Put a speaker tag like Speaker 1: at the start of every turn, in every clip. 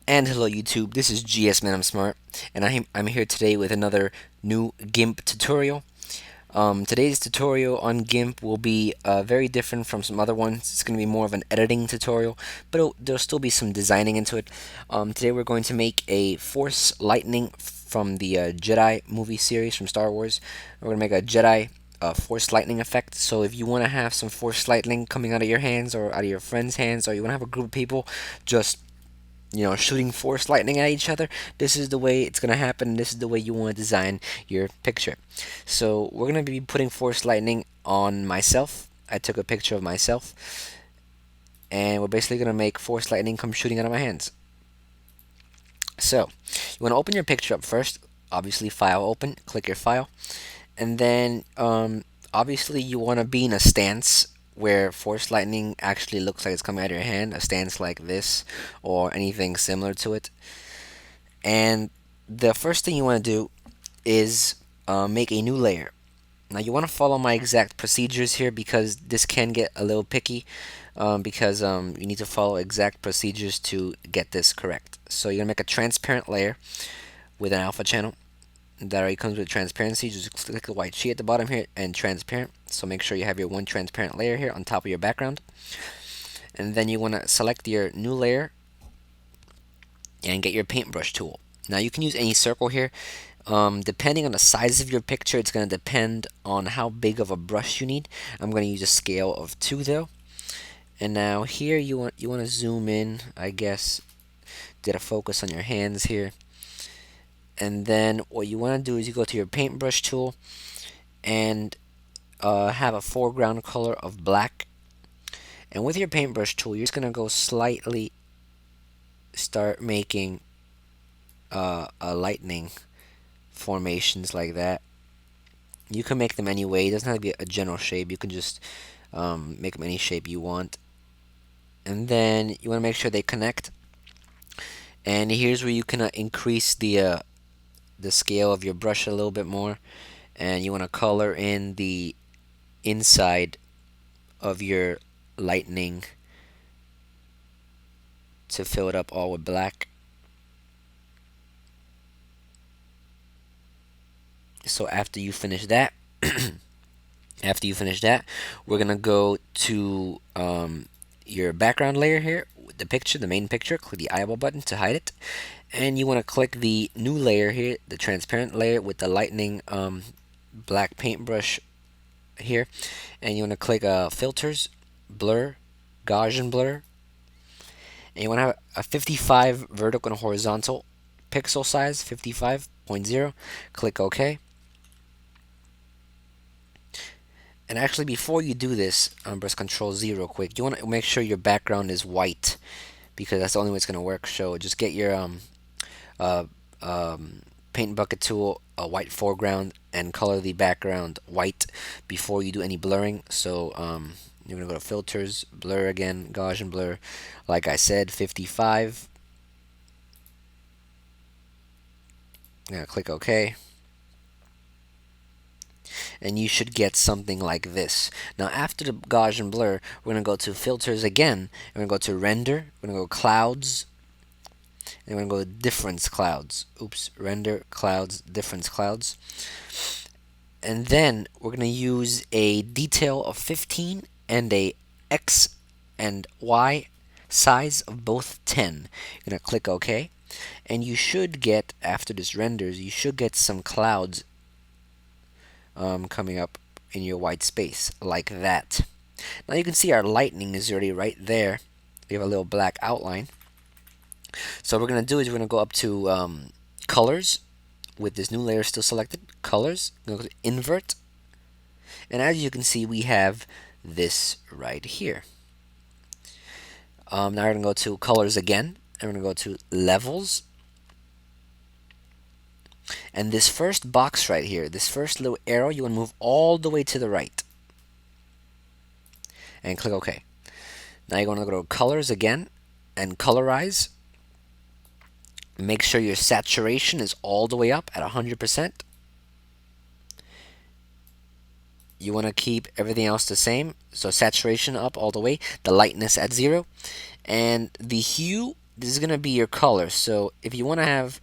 Speaker 1: And hello YouTube, this is GS Man I'm Smart, and I'm here today with another new Gimp tutorial. Today's tutorial on Gimp will be very different from some other ones. It's going to be more of an editing tutorial, but there'll still be some designing into it. Today we're going to make a Force Lightning from the Jedi movie series from Star Wars. We're going to make a Jedi Force Lightning effect. So if you want to have some Force Lightning coming out of your hands or out of your friend's hands, or you want to have a group of people just shooting force lightning at each other, this is the way it's going to happen. This is the way you want to design your picture. So we're going to be putting force lightning on myself. I took a picture of myself, and we're basically going to make force lightning come shooting out of my hands. So you want to open your picture up first. Obviously, file open, click your file, and then obviously you want to be in a stance where force lightning actually looks like it's coming out of your hand, a stance like this or anything similar to it. And the first thing you want to do is make a new layer. Now you want to follow my exact procedures here because this can get a little picky, because you need to follow exact procedures to get this correct. So you're going to make a transparent layer with an alpha channel. That already comes with transparency. Just click the white sheet at the bottom here and transparent. So make sure you have your one transparent layer here on top of your background. And then you want to select your new layer and get your paintbrush tool. Now you can use any circle here. Depending on the size of your picture, it's going to depend on how big of a brush you need. I'm going to use a scale of 2 though. And now here you want to zoom in, I guess, get a focus on your hands here. And then what you want to do is you go to your paintbrush tool and have a foreground color of black. And with your paintbrush tool, you're just going to go slightly start making a lightning formations like that. You can make them any way. It doesn't have to be a general shape. You can just make them any shape you want. And then you want to make sure they connect. And here's where you can increase the scale of your brush a little bit more. And you want to color in the inside of your lightning to fill it up all with black. So after you finish that, we're gonna go to your background layer here, the picture, the main picture. Click the eyeball button to hide it, and you want to click the new layer here, the transparent layer with the lightning black paintbrush here, and you want to click filters, blur, Gaussian blur, and you want to have a 55 vertical and horizontal pixel size, 55.0. Click OK. And actually, before you do this, press Control Z real quick. You want to make sure your background is white because that's the only way it's going to work. So just get your uh, paint bucket tool, a white foreground, and color the background white before you do any blurring. So you're going to go to Filters, Blur again, Gaussian blur. Like I said, 55. I'm going to click OK. And you should get something like this. Now after the Gaussian blur, we're going to go to filters again. We're going to go to render. We're going to go clouds. And we're going to go to difference clouds. Oops, render clouds, difference clouds. And then we're going to use a detail of 15 and a X and Y size of both 10. You're going to click OK. And you should get, after this renders, you should get some clouds coming up in your white space like that. Now you can see our lightning is already right there. We have a little black outline. So what we're going to do is we're going to go up to colors with this new layer still selected. Colors. We're going to go to invert. And as you can see, we have this right here. Now we're going to go to colors again. And we're going to go to levels. And this first box right here, this first little arrow, you want to move all the way to the right. And click OK. Now you're going to go to colors again and colorize. Make sure your saturation is all the way up at 100%. You want to keep everything else the same. So saturation up all the way, the lightness at 0. And the hue, this is gonna be your color. So if you want to have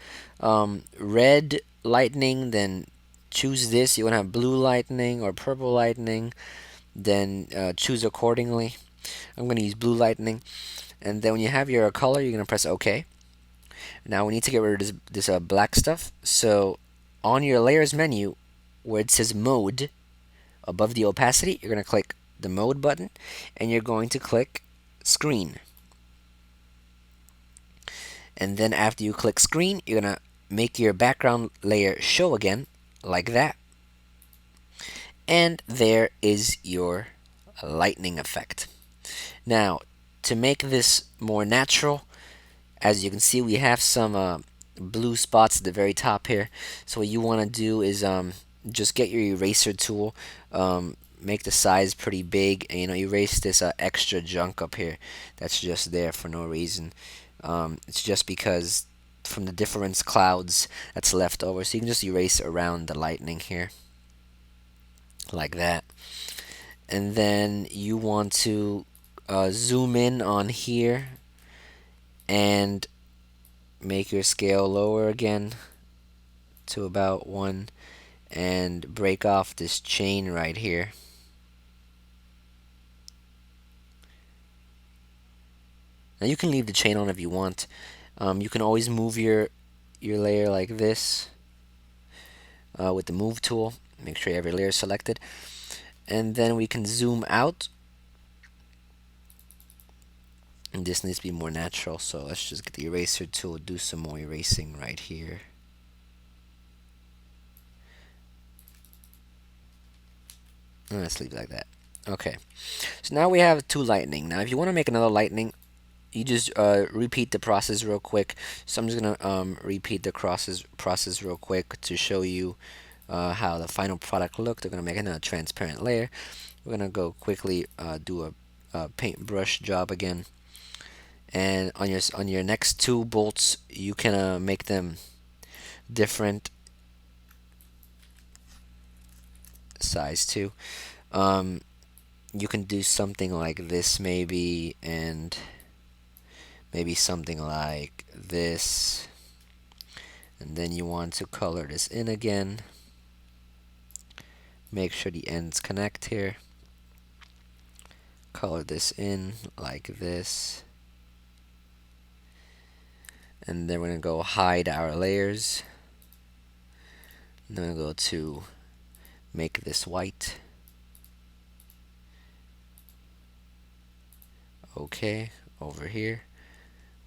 Speaker 1: red lightning, then choose this. You want to have blue lightning or purple lightning, then choose accordingly. I'm gonna use blue lightning, and then when you have your color, you're gonna press OK. Now we need to get rid of this black stuff. So on your layers menu, where it says mode, above the opacity, you're gonna click the mode button, and you're going to click screen. And then after you click screen, you're gonna make your background layer show again, like that. And there is your lightning effect. Now, to make this more natural, as you can see, we have some blue spots at the very top here. So what you want to do is just get your eraser tool, make the size pretty big, and erase this extra junk up here that's just there for no reason. It's just because from the difference clouds that's left over. So you can just erase around the lightning here, like that. And then you want to zoom in on here and make your scale lower again to about 1, and break off this chain right here. Now you can leave the chain on if you want. You can always move your layer like this with the move tool. Make sure you have your layer selected, and then we can zoom out. And this needs to be more natural, so let's just get the eraser tool, do some more erasing right here. And let's leave it like that. Okay, so now we have 2 lightning. Now if you want to make another lightning, you just repeat the process real quick. So I'm just gonna repeat the process real quick to show you how the final product looked. We're gonna make another transparent layer. We're gonna go quickly do a paintbrush job again. And on your next 2 bolts, you can make them different size too. You can do something like this maybe, and maybe something like this. And then you want to color this in again. Make sure the ends connect here. Color this in like this. And then we're going to go hide our layers. And then we'll go to make this white. Okay, over here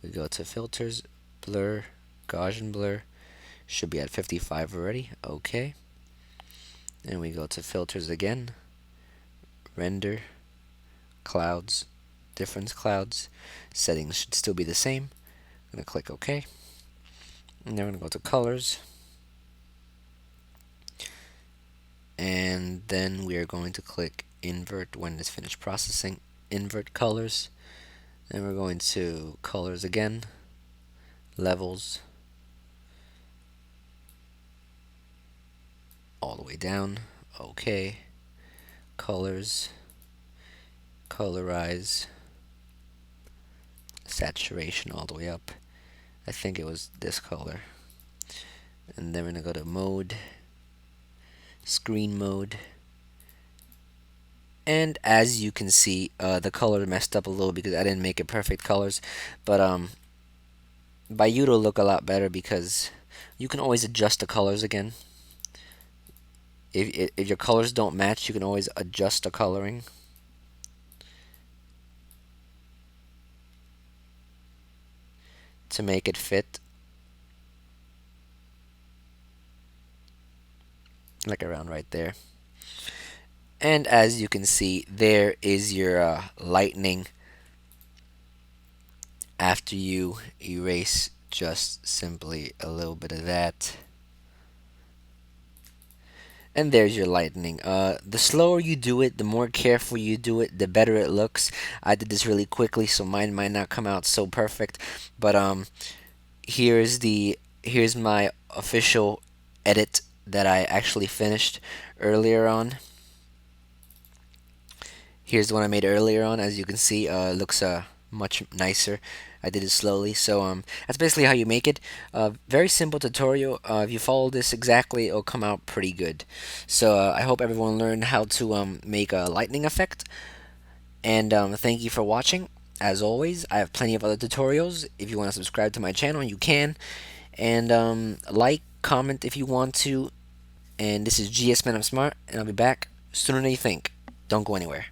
Speaker 1: we go to filters, blur, Gaussian blur. Should be at 55 already. Okay. And we go to filters again, render, clouds, difference clouds. Settings should still be the same. I'm going to click OK. And then we're going to go to colors. And then we are going to click invert when it's finished processing. Invert colors. Then we're going to colors again, levels, all the way down. OK. Colors, colorize, saturation all the way up. I think it was this color. And then we're going to go to mode, screen mode. And as you can see, the color messed up a little because I didn't make it perfect colors. But by you it'll look a lot better because you can always adjust the colors again. If your colors don't match, you can always adjust the coloring. To make it fit. Like around right there. And as you can see, there is your lightning after you erase just simply a little bit of that. And there's your lightning. The slower you do it, the more careful you do it, the better it looks. I did this really quickly, so mine might not come out so perfect. But here's my official edit that I actually finished earlier on. Here's the one I made earlier on. As you can see, it looks much nicer. I did it slowly. So that's basically how you make it. Very simple tutorial. If you follow this exactly, it'll come out pretty good. So I hope everyone learned how to make a lightning effect. And thank you for watching. As always, I have plenty of other tutorials. If you want to subscribe to my channel, you can. And like, comment if you want to. And this is GS Man, I'm Smart, and I'll be back sooner than you think. Don't go anywhere.